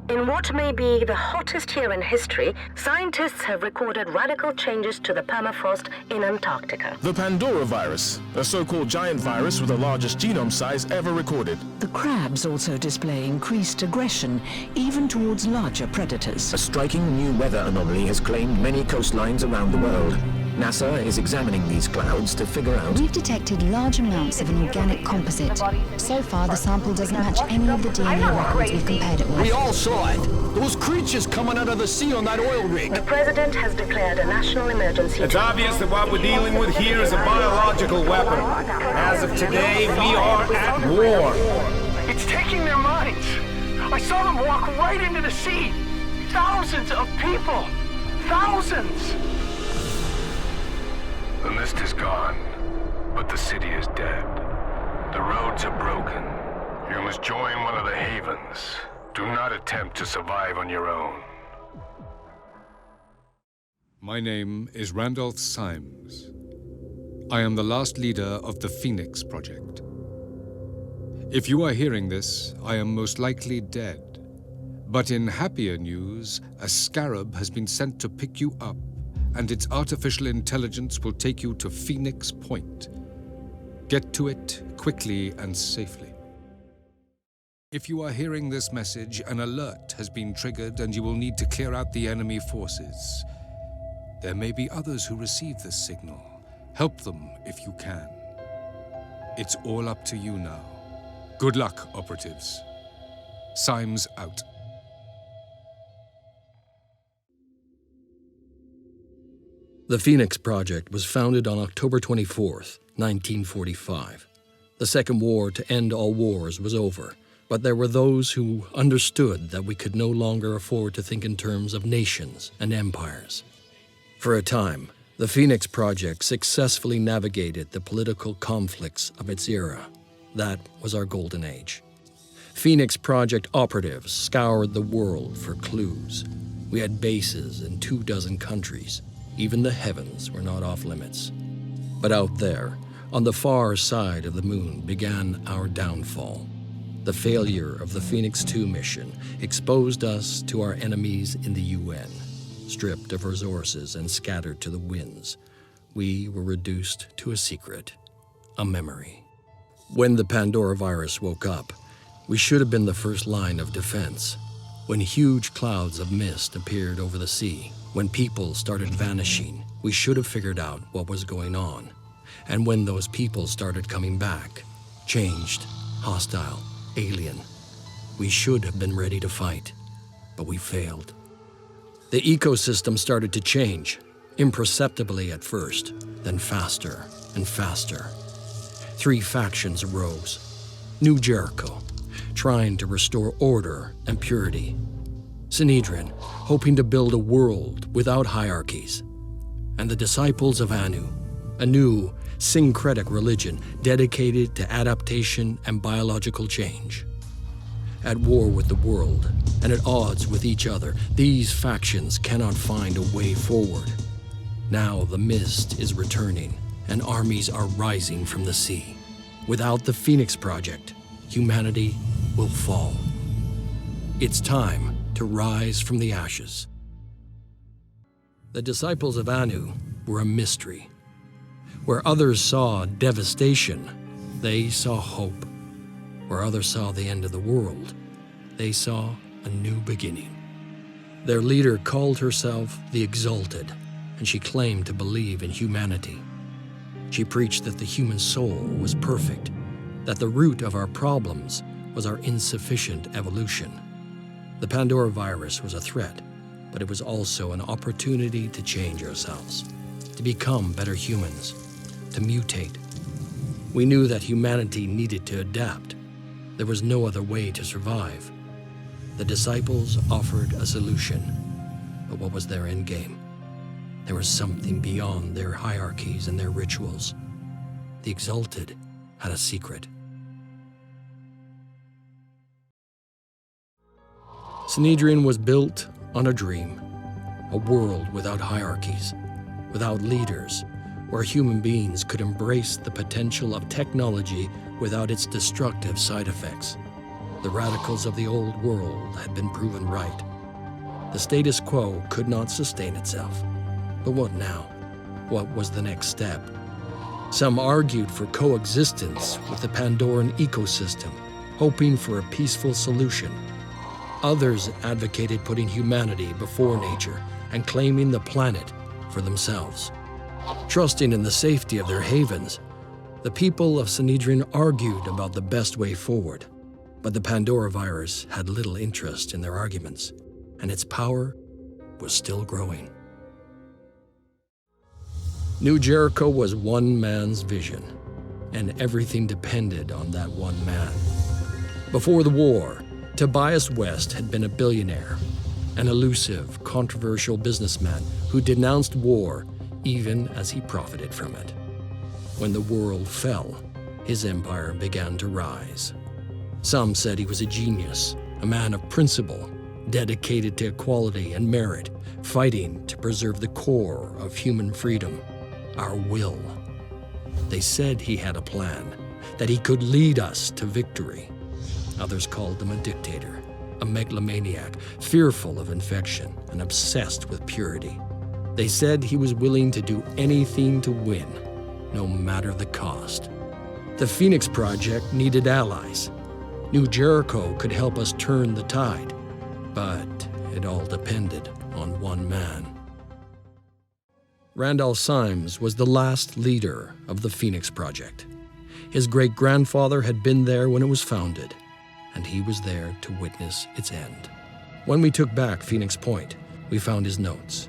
In what may be the hottest year in history, scientists have recorded radical changes to the permafrost in Antarctica. The Pandora-virus, a so-called giant virus with the largest genome size ever recorded. The crabs also display increased aggression, even towards larger predators. A striking new weather anomaly has claimed many coastlines around the world. NASA is examining these clouds to figure out... We've detected large amounts of an organic composite. So far, the sample doesn't match any of the DNA records we've compared it with. We all saw it. Those creatures coming out of the sea on that oil rig. The president has declared a national emergency. It's obvious that what we're dealing with here is a biological weapon. As of today, we are at war. It's taking their minds. I saw them walk right into the sea. Thousands of people. Thousands. The mist is gone, but the city is dead. The roads are broken. You must join one of the havens. Do not attempt to survive on your own. My name is Randolph Symes. I am the last leader of the Phoenix Project. If you are hearing this, I am most likely dead. But in happier news, a scarab has been sent to pick you up, and its artificial intelligence will take you to Phoenix Point. Get to it quickly and safely. If you are hearing this message, an alert has been triggered and you will need to clear out the enemy forces. There may be others who receive this signal. Help them if you can. It's all up to you now. Good luck, operatives. Symes out. The Phoenix Project was founded on October 24th, 1945. The Second War to end all wars was over, but there were those who understood that we could no longer afford to think in terms of nations and empires. For a time, the Phoenix Project successfully navigated the political conflicts of its era. That was our golden age. Phoenix Project operatives scoured the world for clues. We had bases in 24 countries. Even the heavens were not off limits. But out there, on the far side of the moon, began our downfall. The failure of the Phoenix 2 mission exposed us to our enemies in the UN. Stripped of resources and scattered to the winds, we were reduced to a secret, a memory. When the Pandoravirus woke up, we should have been the first line of defense. When huge clouds of mist appeared over the sea, when people started vanishing, we should have figured out what was going on. And when those people started coming back, changed, hostile, alien, we should have been ready to fight, but we failed. The ecosystem started to change, imperceptibly at first, then faster and faster. 3 factions arose. New Jericho, trying to restore order and purity. Sanhedrin, hoping to build a world without hierarchies. And the disciples of Anu, a new syncretic religion dedicated to adaptation and biological change. At war with the world and at odds with each other, these factions cannot find a way forward. Now the mist is returning and armies are rising from the sea. Without the Phoenix Project, humanity will fall. It's time to rise from the ashes. The disciples of Anu were a mystery. Where others saw devastation, they saw hope. Where others saw the end of the world, they saw a new beginning. Their leader called herself the Exalted, and she claimed to believe in humanity. She preached that the human soul was perfect, that the root of our problems was our insufficient evolution. The Pandoravirus was a threat, but it was also an opportunity to change ourselves, to become better humans, to mutate. We knew that humanity needed to adapt. There was no other way to survive. The disciples offered a solution, but what was their end game? There was something beyond their hierarchies and their rituals. The Exalted had a secret. Sanhedrin was built on a dream, a world without hierarchies, without leaders, where human beings could embrace the potential of technology without its destructive side effects. The radicals of the old world had been proven right. The status quo could not sustain itself. But what now? What was the next step? Some argued for coexistence with the Pandoran ecosystem, hoping for a peaceful solution. Others advocated putting humanity before nature and claiming the planet for themselves. Trusting in the safety of their havens, the people of Sanhedrin argued about the best way forward. But the Pandoravirus had little interest in their arguments, and its power was still growing. New Jericho was one man's vision, and everything depended on that one man. Before the war, Tobias West had been a billionaire, an elusive, controversial businessman who denounced war even as he profited from it. When the world fell, his empire began to rise. Some said he was a genius, a man of principle, dedicated to equality and merit, fighting to preserve the core of human freedom, our will. They said he had a plan, that he could lead us to victory. Others called him a dictator, a megalomaniac, fearful of infection and obsessed with purity. They said he was willing to do anything to win, no matter the cost. The Phoenix Project needed allies. New Jericho could help us turn the tide, but it all depended on one man. Randolph Symes was the last leader of the Phoenix Project. His great-grandfather had been there when it was founded, and he was there to witness its end. When we took back Phoenix Point, we found his notes.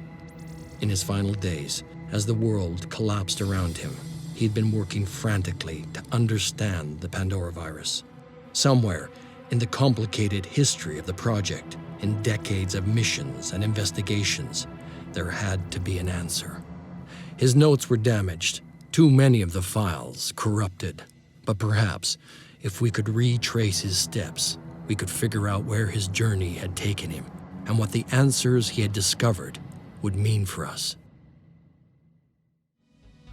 In his final days, as the world collapsed around him, he'd been working frantically to understand the Pandoravirus. Somewhere in the complicated history of the project, in decades of missions and investigations, there had to be an answer. His notes were damaged, too many of the files corrupted. But perhaps, if we could retrace his steps, we could figure out where his journey had taken him and what the answers he had discovered would mean for us.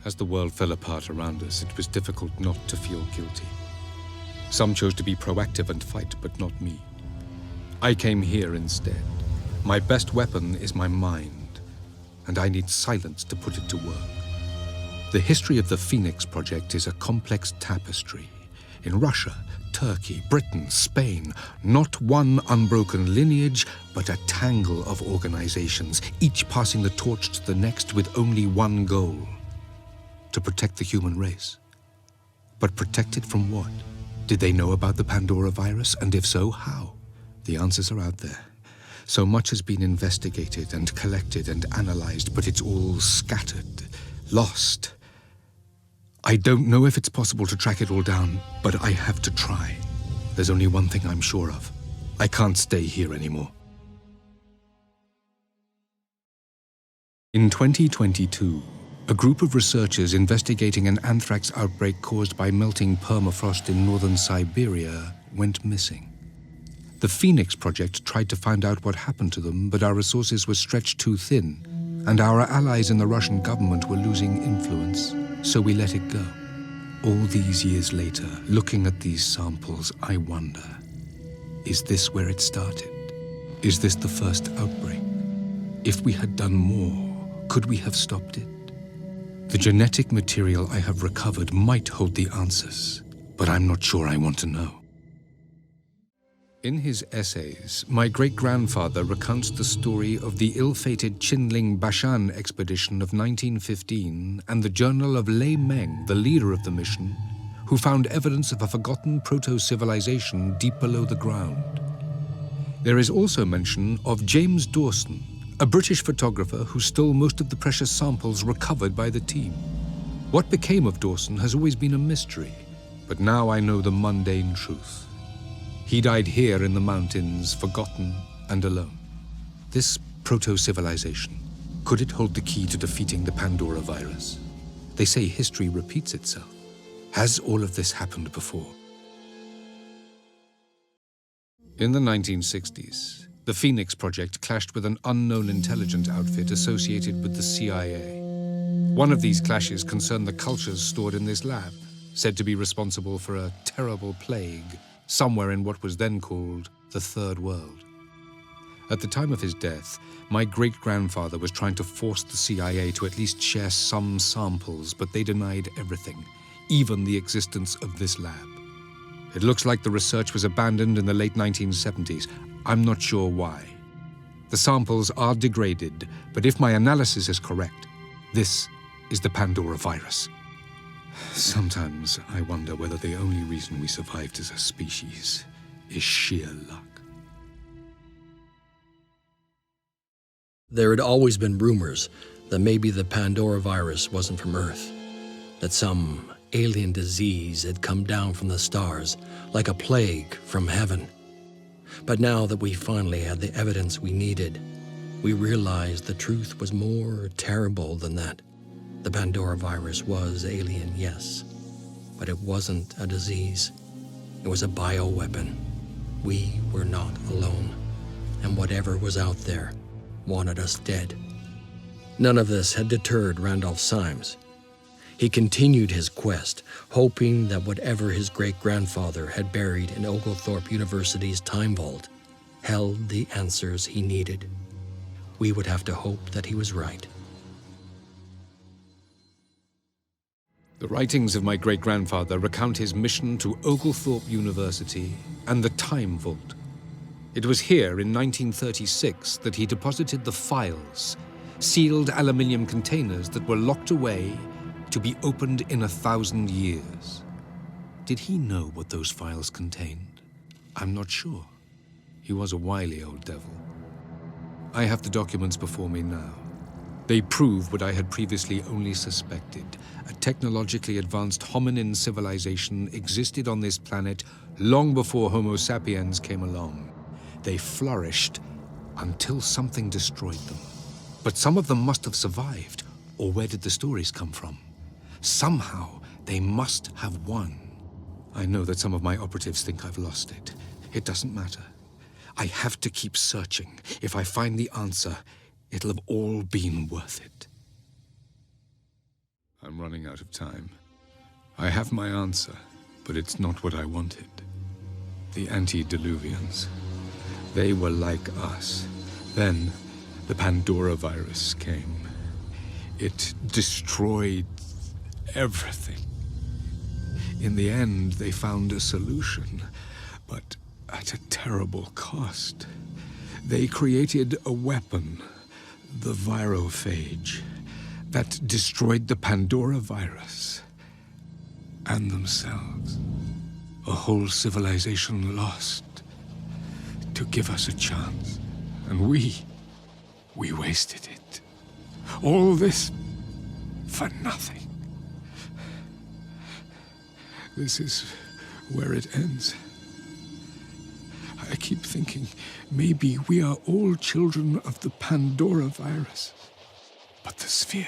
As the world fell apart around us, it was difficult not to feel guilty. Some chose to be proactive and fight, but not me. I came here instead. My best weapon is my mind, and I need silence to put it to work. The history of the Phoenix Project is a complex tapestry. In Russia, Turkey, Britain, Spain, not one unbroken lineage, but a tangle of organizations, each passing the torch to the next with only one goal: to protect the human race. But protect it from what? Did they know about the Pandoravirus, and if so, how? The answers are out there. So much has been investigated and collected and analyzed, but it's all scattered, lost. I don't know if it's possible to track it all down, but I have to try. There's only one thing I'm sure of. I can't stay here anymore. In 2022, a group of researchers investigating an anthrax outbreak caused by melting permafrost in northern Siberia went missing. The Phoenix Project tried to find out what happened to them, but our resources were stretched too thin, and our allies in the Russian government were losing influence, so we let it go. All these years later, looking at these samples, I wonder, is this where it started? Is this the first outbreak? If we had done more, could we have stopped it? The genetic material I have recovered might hold the answers, but I'm not sure I want to know. In his essays, my great-grandfather recounts the story of the ill-fated Qinling-Bashan expedition of 1915 and the journal of Lei Meng, the leader of the mission, who found evidence of a forgotten proto-civilization deep below the ground. There is also mention of James Dawson, a British photographer who stole most of the precious samples recovered by the team. What became of Dawson has always been a mystery, but now I know the mundane truth. He died here in the mountains, forgotten and alone. This proto-civilization, could it hold the key to defeating the Pandoravirus? They say history repeats itself. Has all of this happened before? In the 1960s, the Phoenix Project clashed with an unknown intelligence outfit associated with the CIA. One of these clashes concerned the cultures stored in this lab, said to be responsible for a terrible plague somewhere in what was then called the Third World. At the time of his death, my great-grandfather was trying to force the CIA to at least share some samples, but they denied everything, even the existence of this lab. It looks like the research was abandoned in the late 1970s. I'm not sure why. The samples are degraded, but if my analysis is correct, this is the Pandoravirus. Sometimes I wonder whether the only reason we survived as a species is sheer luck. There had always been rumors that maybe the Pandoravirus wasn't from Earth, that some alien disease had come down from the stars like a plague from heaven. But now that we finally had the evidence we needed, we realized the truth was more terrible than that. The Pandoravirus was alien, yes, but it wasn't a disease. It was a bioweapon. We were not alone, and whatever was out there wanted us dead. None of this had deterred Randolph Symes. He continued his quest, hoping that whatever his great-grandfather had buried in Oglethorpe University's time vault held the answers he needed. We would have to hope that he was right. The writings of my great-grandfather recount his mission to Oglethorpe University and the Time Vault. It was here in 1936 that he deposited the files, sealed aluminium containers that were locked away to be opened in 1,000 years. Did he know what those files contained? I'm not sure. He was a wily old devil. I have the documents before me now. They prove what I had previously only suspected. A technologically advanced hominin civilization existed on this planet long before Homo sapiens came along. They flourished until something destroyed them. But some of them must have survived, or where did the stories come from? Somehow, they must have won. I know that some of my operatives think I've lost it. It doesn't matter. I have to keep searching. If I find the answer, it'll have all been worth it. I'm running out of time. I have my answer, but it's not what I wanted. The antediluvians. They were like us. Then, the Pandoravirus came. It destroyed everything. In the end, they found a solution, but at a terrible cost. They created a weapon, the virophage, that destroyed the Pandoravirus and themselves. A whole civilization lost to give us a chance. And we wasted it. All this for nothing. This is where it ends. I keep thinking maybe we are all children of the Pandoravirus. But the sphere,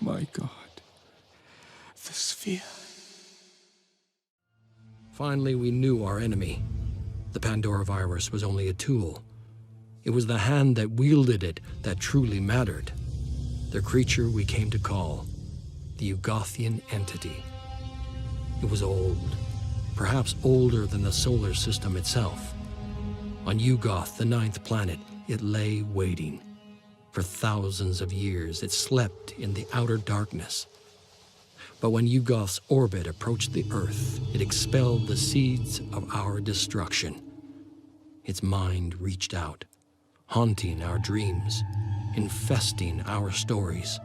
my God, the sphere. Finally, we knew our enemy. The Pandoravirus was only a tool. It was the hand that wielded it that truly mattered. The creature we came to call the Ugothian entity. It was old, perhaps older than the solar system itself. On Ugoth, the 9th planet, it lay waiting. For thousands of years, it slept in the outer darkness. But when Ugoth's orbit approached the Earth, it expelled the seeds of our destruction. Its mind reached out, haunting our dreams, infesting our stories.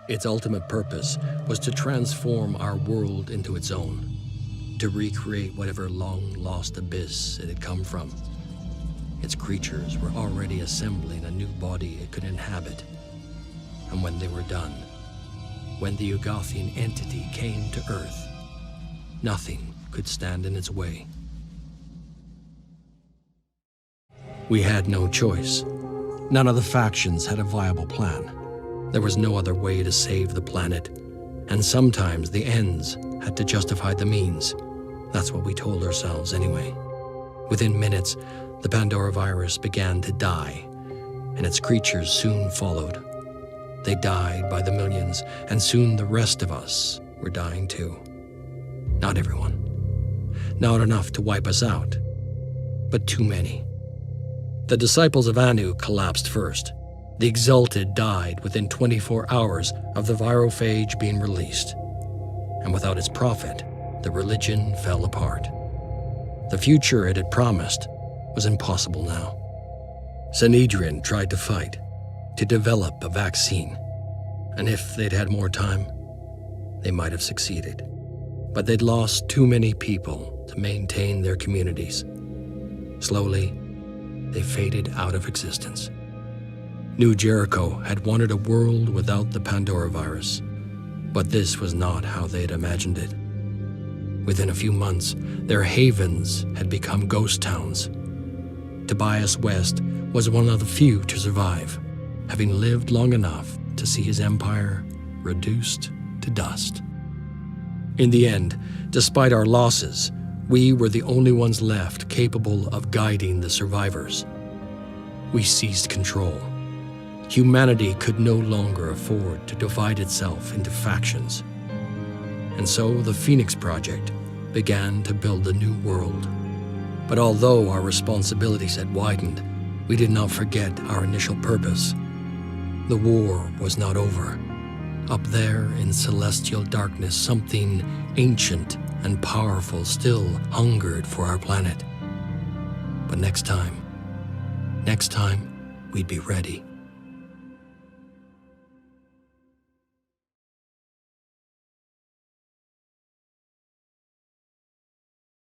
Its ultimate purpose was to transform our world into its own, to recreate whatever long-lost abyss it had come from. Its creatures were already assembling a new body it could inhabit. And when they were done, when the Ugothian entity came to Earth, nothing could stand in its way. We had no choice. None of the factions had a viable plan. There was no other way to save the planet, and sometimes the ends had to justify the means. That's what we told ourselves anyway. Within minutes, the Pandoravirus began to die, and its creatures soon followed. They died by the millions, and soon the rest of us were dying too. Not everyone. Not enough to wipe us out, but too many. The disciples of Anu collapsed first. The Exalted died within 24 hours of the virophage being released. And without its prophet, the religion fell apart. The future it had promised was impossible now. Sanhedrin tried to fight, to develop a vaccine. And if they'd had more time, they might have succeeded. But they'd lost too many people to maintain their communities. Slowly, they faded out of existence. New Jericho had wanted a world without the Pandora-virus, but this was not how they had imagined it. Within a few months, their havens had become ghost towns. Tobias West was one of the few to survive, having lived long enough to see his empire reduced to dust. In the end, despite our losses, we were the only ones left capable of guiding the survivors. We seized control. Humanity could no longer afford to divide itself into factions. And so the Phoenix Project began to build a new world. But although our responsibilities had widened, we did not forget our initial purpose. The war was not over. Up there in celestial darkness, something ancient and powerful still hungered for our planet. But next time, we'd be ready.